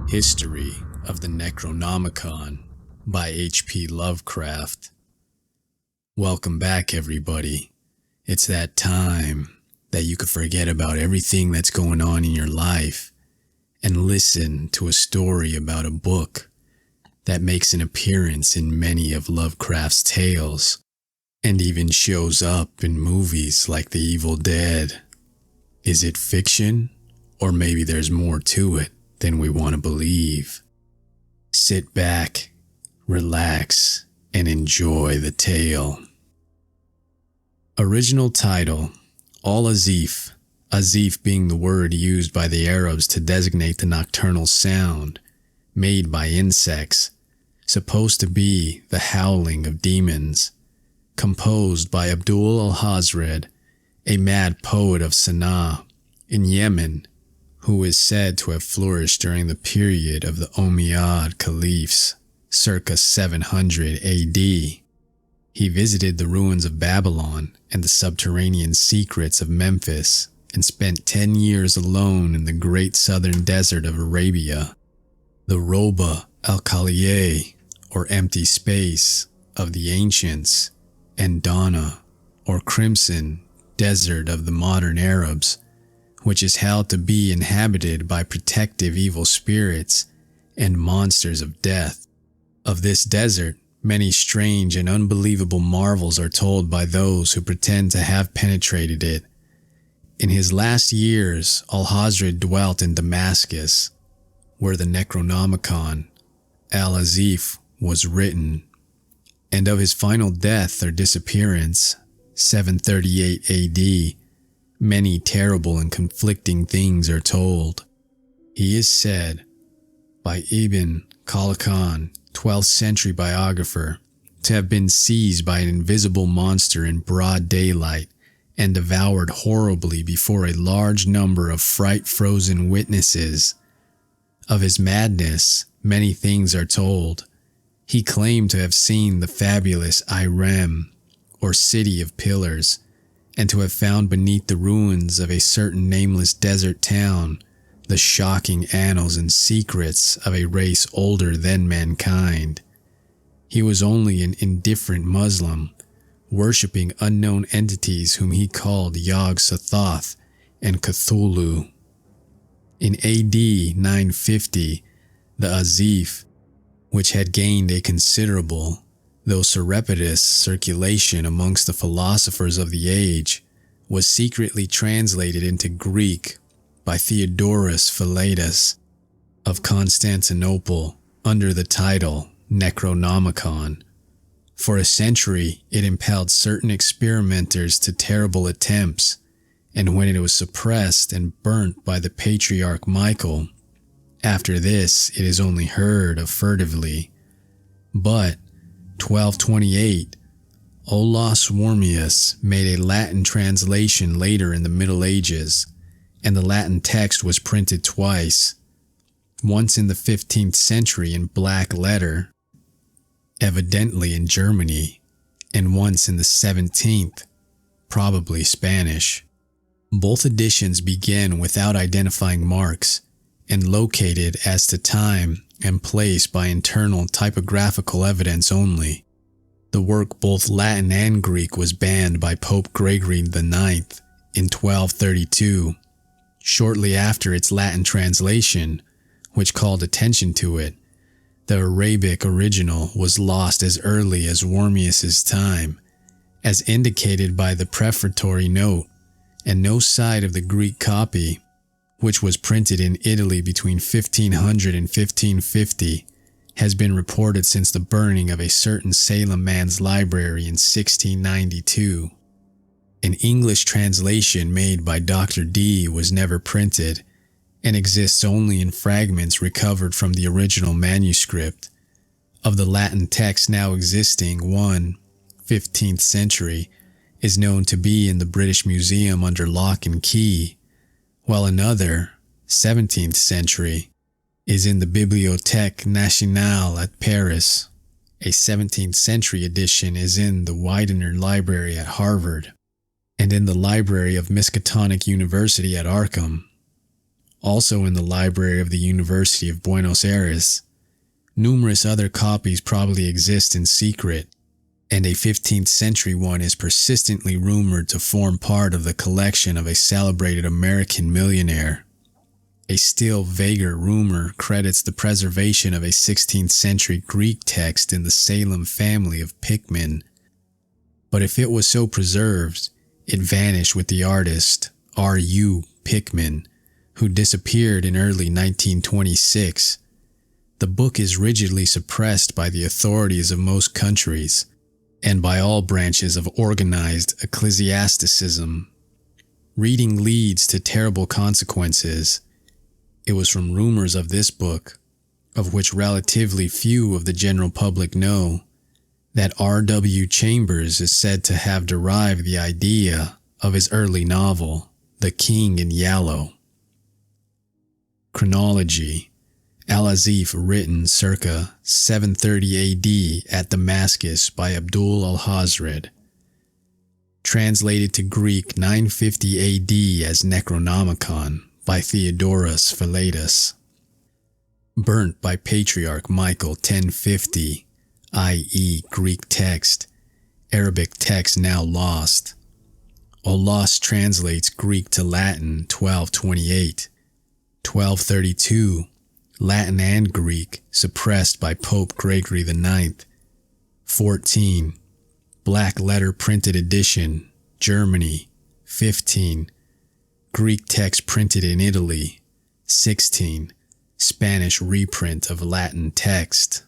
History of the Necronomicon by H.P. Lovecraft. Welcome back, everybody. It's that time that you could forget about everything that's going on in your life and listen to a story about a book that makes an appearance in many of Lovecraft's tales and even shows up in movies like The Evil Dead. Is it fiction? Or maybe there's more to it than we want to believe. Sit back, relax, and enjoy the tale. Original title: Al-Azif, Azif being the word used by the Arabs to designate the nocturnal sound made by insects, supposed to be the howling of demons. Composed by Abdul Alhazred, a mad poet of Sana'a in Yemen, who is said to have flourished during the period of the Umayyad Caliphs, circa 700 AD. He visited the ruins of Babylon and the subterranean secrets of Memphis and spent 10 years alone in the great southern desert of Arabia, the Roba al-Khaliyyah, or empty space, of the ancients, and Dana, or crimson, desert of the modern Arabs, which is held to be inhabited by protective evil spirits and monsters of death. Of this desert, many strange and unbelievable marvels are told by those who pretend to have penetrated it. In his last years, Alhazred dwelt in Damascus, where the Necronomicon, Al-Azif, was written, and of his final death or disappearance, 738 AD, many terrible and conflicting things are told. He is said, by Ibn Khalkan, 12th century biographer, to have been seized by an invisible monster in broad daylight and devoured horribly before a large number of fright-frozen witnesses. Of his madness, many things are told. He claimed to have seen the fabulous Irem, or City of Pillars, and to have found beneath the ruins of a certain nameless desert town the shocking annals and secrets of a race older than mankind. He was only an indifferent Muslim, worshipping unknown entities whom he called Yog-Sothoth and Cthulhu. In AD 950, the Azif, which had gained a considerable, though surreptitious, circulation amongst the philosophers of the age, was secretly translated into Greek by Theodorus Philetus of Constantinople under the title Necronomicon. For a century, it impelled certain experimenters to terrible attempts, and when it was suppressed and burnt by the Patriarch Michael, after this it is only heard of furtively. But 1228, Olaus Wormius made a Latin translation later in the Middle Ages, and the Latin text was printed twice, once in the 15th century in black letter, evidently in Germany, and once in the 17th, probably Spanish. Both editions begin without identifying marks, and located as to time and place by internal typographical evidence only. The work, both Latin and Greek, was banned by Pope Gregory IX in 1232. Shortly after its Latin translation, which called attention to it, the Arabic original was lost as early as Wormius's time, as indicated by the prefatory note, and no side of the Greek copy, which was printed in Italy between 1500 and 1550, has been reported since the burning of a certain Salem man's library in 1692. An English translation made by Dr. Dee was never printed, and exists only in fragments recovered from the original manuscript. Of the Latin text now existing, one, 15th century, is known to be in the British Museum under lock and key, while another, 17th century, is in the Bibliothèque Nationale at Paris. A 17th century edition is in the Widener Library at Harvard, and in the library of Miskatonic University at Arkham. also in the library of the University of Buenos Aires. Numerous other copies probably exist in secret, and a 15th century one is persistently rumored to form part of the collection of a celebrated American millionaire. A still vaguer rumor credits the preservation of a 16th century Greek text in the Salem family of Pickman. But if it was so preserved, it vanished with the artist R.U. Pickman, who disappeared in early 1926. The book is rigidly suppressed by the authorities of most countries and by all branches of organized ecclesiasticism. Reading leads to terrible consequences. It was from rumors of this book, of which relatively few of the general public know, that R.W. Chambers is said to have derived the idea of his early novel, The King in Yellow. Chronology. Al-Azif, written circa 730 AD at Damascus by Abdul Alhazred. Translated to Greek 950 AD as Necronomicon by Theodorus Philetus. Burnt by Patriarch Michael 1050, i.e. Greek text, Arabic text now lost. Olos translates Greek to Latin 1228. 1232, Latin and Greek suppressed by Pope Gregory IX. 14. Black letter printed edition, Germany. 15. Greek text printed in Italy. 16. Spanish reprint of Latin text.